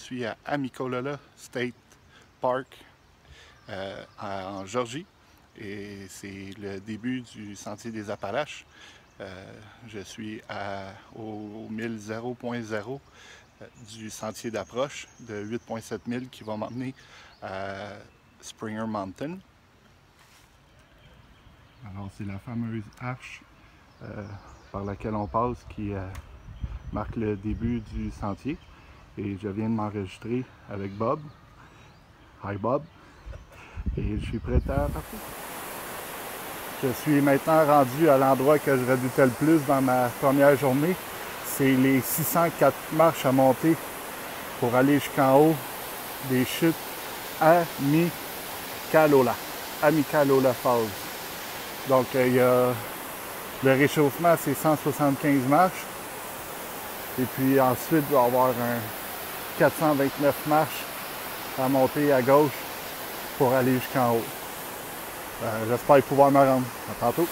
suis à Amicalola State Park en Georgie et c'est le début du Sentier des Appalaches. Je suis au 1000 0.0 du sentier d'approche de 8,7 milles qui va m'emmener à Springer Mountain. Alors c'est la fameuse arche par laquelle on passe qui marque le début du sentier. Et je viens de m'enregistrer avec Bob. Hi Bob. Et je suis prêt à partir. Je suis maintenant rendu à l'endroit que je redoutais le plus dans ma première journée. C'est les 604 marches à monter pour aller jusqu'en haut des chutes Amicalola Falls. Donc il y a le réchauffement, c'est 175 marches. Et puis ensuite, il va y avoir un 429 marches à monter à gauche pour aller jusqu'en haut. J'espère pouvoir me rendre. À tantôt.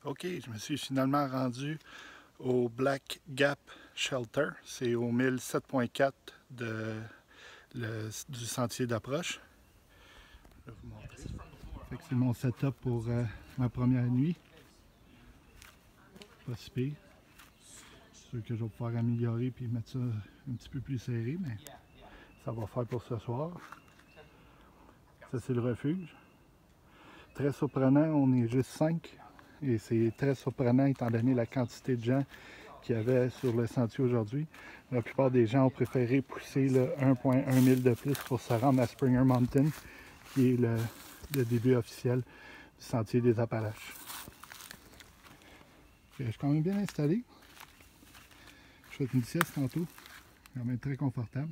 OK, je me suis finalement rendu au Black Gap Shelter. C'est au 1007.4 du sentier d'approche. Je vais vous montrer. C'est mon setup pour ma première nuit. Pas si pire. C'est sûr que je vais pouvoir améliorer et mettre ça un petit peu plus serré, mais ça va faire pour ce soir. Ça, c'est le refuge. Très surprenant, on est juste 5. Et c'est très surprenant étant donné la quantité de gens qu'il y avait sur le sentier aujourd'hui. La plupart des gens ont préféré pousser le 1,1 mille de plus pour se rendre à Springer Mountain, qui est le début officiel du sentier des Appalaches. Je suis quand même bien installé. Je fais une sieste tantôt. Quand même très confortable.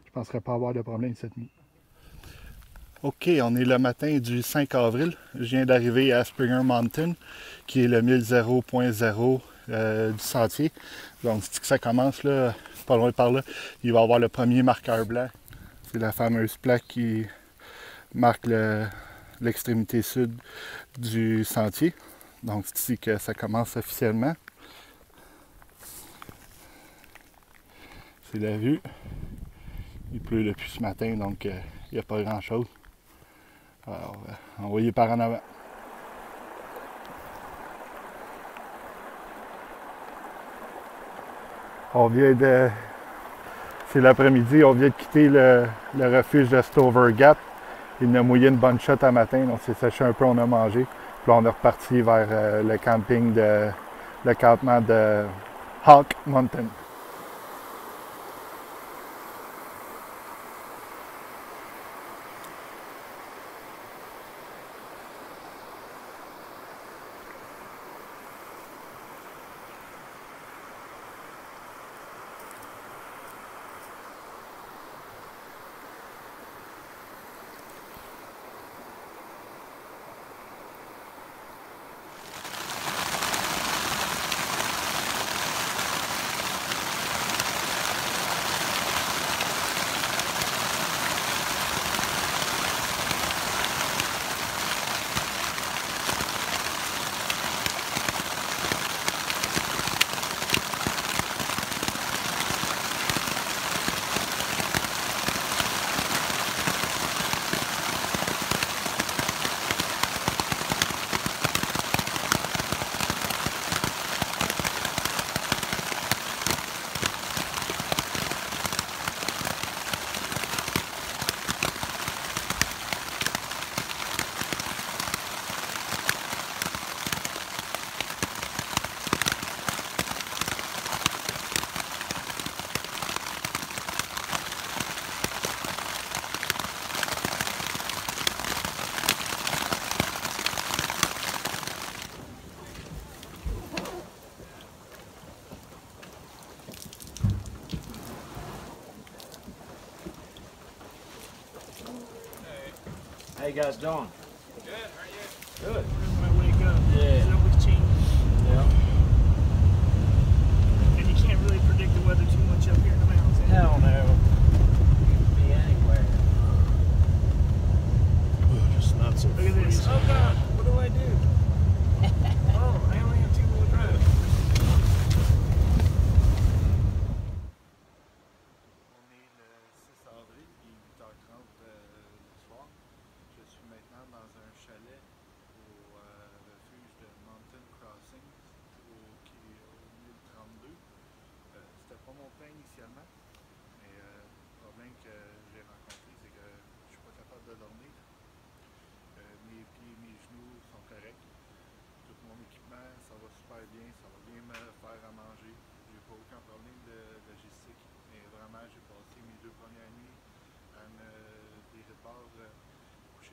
Je ne penserais pas avoir de problème cette nuit. OK, on est le matin du 5 avril. Je viens d'arriver à Springer Mountain, qui est le 1000 0.0 du sentier. Donc, si ça commence là, pas loin par là, il va y avoir le premier marqueur blanc. C'est la fameuse plaque qui marque l'extrémité sud du sentier. Donc, c'est ici que ça commence officiellement. C'est la vue. Il pleut depuis ce matin, donc il n'y a pas grand-chose. Alors, on va y par en avant. C'est l'après-midi, on vient de quitter le refuge de Stover Gap. Il nous a mouillé une bonne shot à matin, donc c'est séché un peu, on a mangé. Puis là, on est reparti vers le camping le campement de Hawk Mountain. How you guys doing? Good, how are you? Good. When I wake up, Yeah. there's always change. Yeah. And you can't really predict the weather too much up here in the mountains. Hell no. You can be anywhere. Just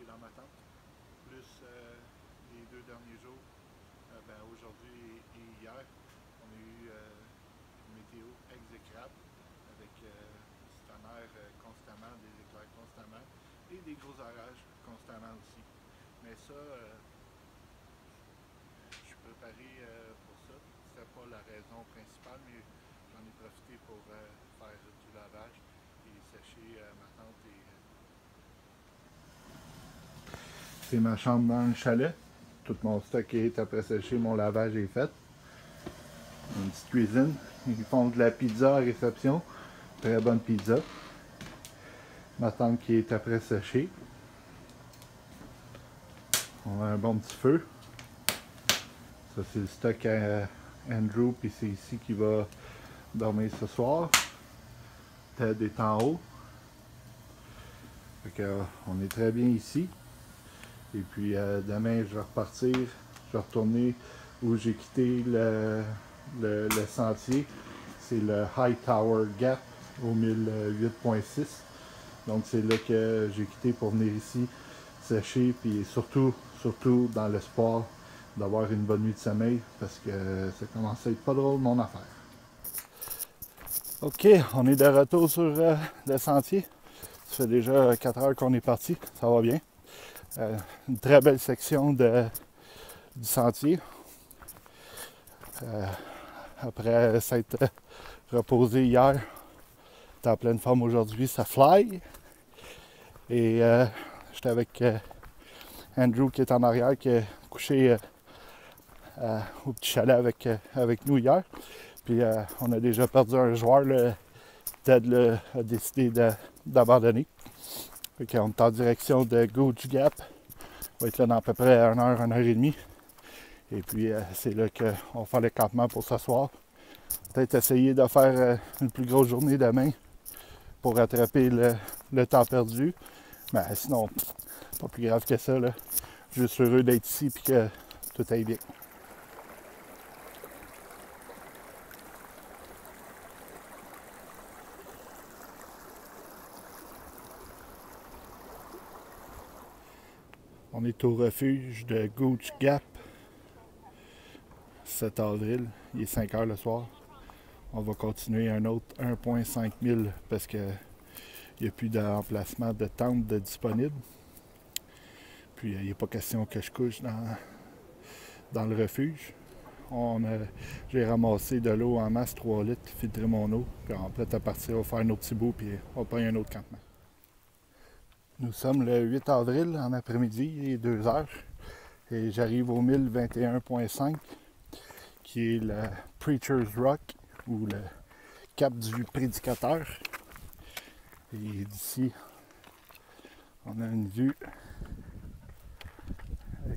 dans ma tente, plus les 2 derniers jours, aujourd'hui et hier, on a eu une météo exécrable avec du tonnerre constamment, des éclairs constamment et des gros orages constamment aussi. Mais ça, je suis préparé pour ça. C'était pas la raison principale, mais j'en ai profité pour faire du lavage et sécher ma tente. C'est ma chambre dans le chalet. Tout mon stock est après séché, mon lavage est fait. Une petite cuisine. Ils font de la pizza à réception. Très bonne pizza. Ma tente qui est après séchée. On a un bon petit feu. Ça c'est le stock à Andrew, puis c'est ici qu'il va dormir ce soir. Ted est en haut. Fait que, on est très bien ici. Et puis demain je vais repartir, je vais retourner où j'ai quitté le sentier. C'est le High Tower Gap au 1008.6. Donc c'est là que j'ai quitté pour venir ici sécher, puis surtout dans l'espoir d'avoir une bonne nuit de sommeil parce que ça commence à être pas drôle mon affaire. Ok, on est de retour sur le sentier. Ça fait déjà 4 heures qu'on est parti, ça va bien. Une très belle section du sentier. Après s'être reposé hier, t'es en pleine forme aujourd'hui, ça fly. Et j'étais avec Andrew qui est en arrière, qui est couché au petit chalet avec nous hier. Puis on a déjà perdu un joueur. Ted a décidé d'abandonner. Fait qu'on est en direction de Gooch Gap. On va être là dans à peu près 1 heure, 1 heure et demie. Et puis c'est là qu'on va faire le campement pour ce soir. Peut-être essayer de faire une plus grosse journée demain pour rattraper le temps perdu. Mais sinon, pas plus grave que ça, là. Juste heureux d'être ici et que tout aille bien. On est au refuge de Gooch Gap, 7 avril, il est 5 heures le soir. On va continuer un autre 1,5 000 parce qu'il n'y a plus d'emplacement de tente disponible. Puis il n'est pas question que je couche dans le refuge. J'ai ramassé de l'eau en masse, 3 litres, filtré mon eau. Puis on est prêt à partir, on va faire nos petits bouts puis on va prendre un autre campement. Nous sommes le 8 avril en après-midi, il est 2 heures. Et j'arrive au 1021.5 qui est le Preacher's Rock ou le cap du prédicateur. Et d'ici, on a une vue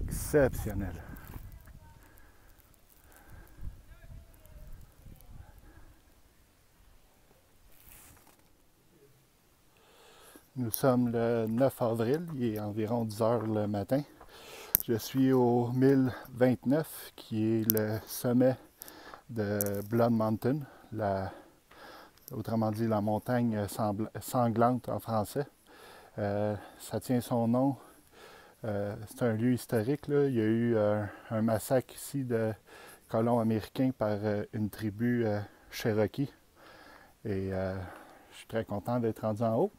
exceptionnelle. Nous sommes le 9 avril, il est environ 10 heures le matin. Je suis au 1029 qui est le sommet de Blood Mountain, autrement dit la montagne sanglante en français. Ça tient son nom, c'est un lieu historique, là. Il y a eu un massacre ici de colons américains par une tribu Cherokee. Et je suis très content d'être rendu en haut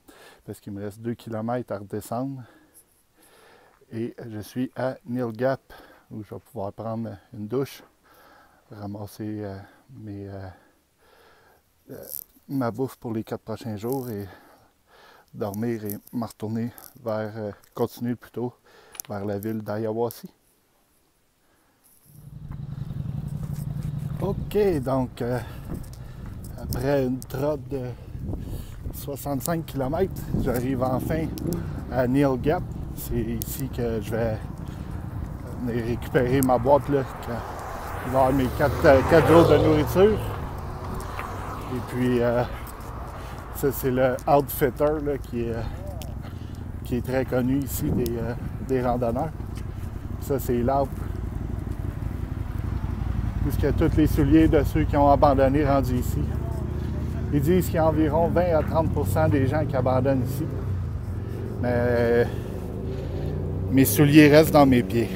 parce qu'il me reste 2 km à redescendre. Et je suis à Neil Gap où je vais pouvoir prendre une douche, ramasser ma bouffe pour les 4 prochains jours et dormir et me retourner continuer plutôt vers la ville d'Hiawassee. Ok, donc après une trotte de 65 km, j'arrive enfin à Neil Gap. C'est ici que je vais venir récupérer ma boîte là, il va y avoir mes 4 jours de nourriture. Et puis ça c'est le Outfitter là, qui est très connu ici des randonneurs. Ça c'est l'arbre puisqu'il y a tous les souliers de ceux qui ont abandonné rendus ici. Ils disent qu'il y a environ 20 à 30% des gens qui abandonnent ici. Mais Mes souliers restent dans mes pieds.